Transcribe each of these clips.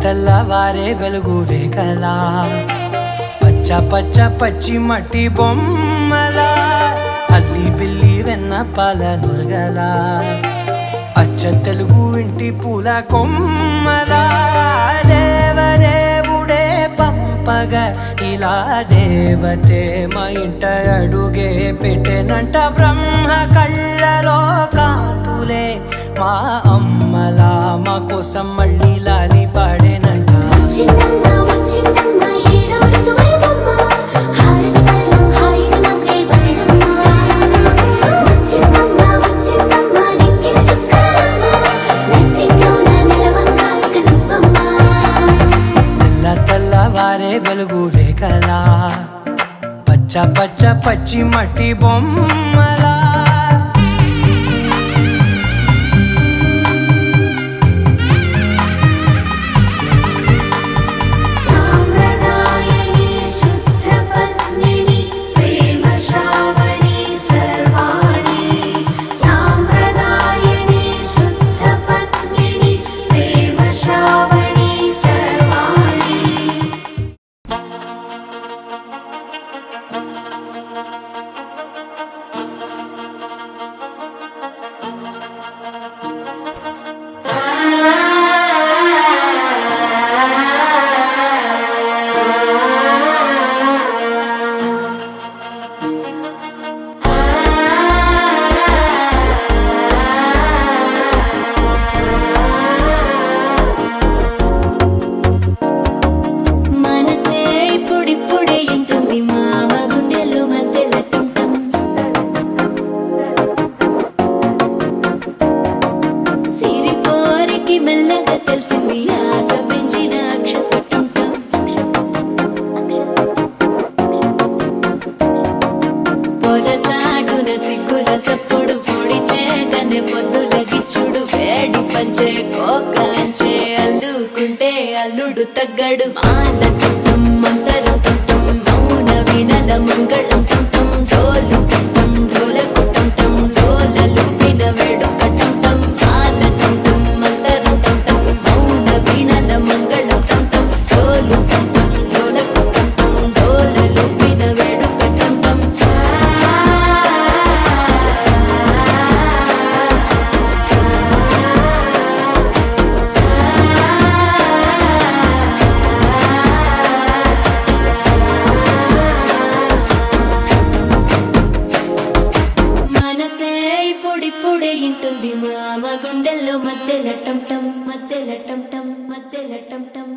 తెల్లవారే వెలుగు రేఖలా పచ్చ పచ్చ పచ్చి మట్టి బొమ్మల అల్లి బిల్లి వెన్న పాల నురగల అచ్చ తెలుగు ఇంటి పూల కొమ్మల దేవదేవుడే పంపగా ఇలా దేవతే మా ఇంట అడుగే పెట్టెనంట బ్రహ్మ కళ్ళలో కాంతులే మా అమ్మలా మా కోసం మళ్ళీ లాలి పాడేనంట తెల్లవారే వెలుగు రేఖలా పచ్చ పచ్చ పచ్చి మట్టి బొమ్మలా మెల్లగా తెలిసింది ఆశ పెంచిన అక్షతటంటం పొదసాడున సిగ్గుల సప్పుడు పొడి చేయగానే పొద్దుల గిచ్చుడు వేడి పంచే కోకంచే అల్లుకుంటే అల్లుడు తగ్గడు మాల తుంటం మంతరం తుంటం మౌన వీణల మంగళం తుంటం డోలు తుంటం డోలకు తుంటం డోలలు విన వేడుక టుంటం మాల తుంటం ఇప్పుడే ఇంటుంది మామ గుండెల్లో మధ్యల టంటం మధ్యల టంటం మధ్యల టంటం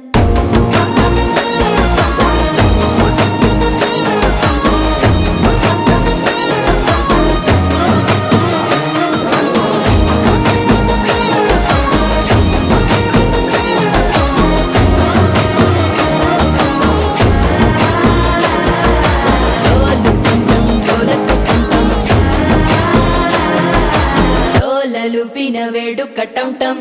లుపిన వేడుక టంటం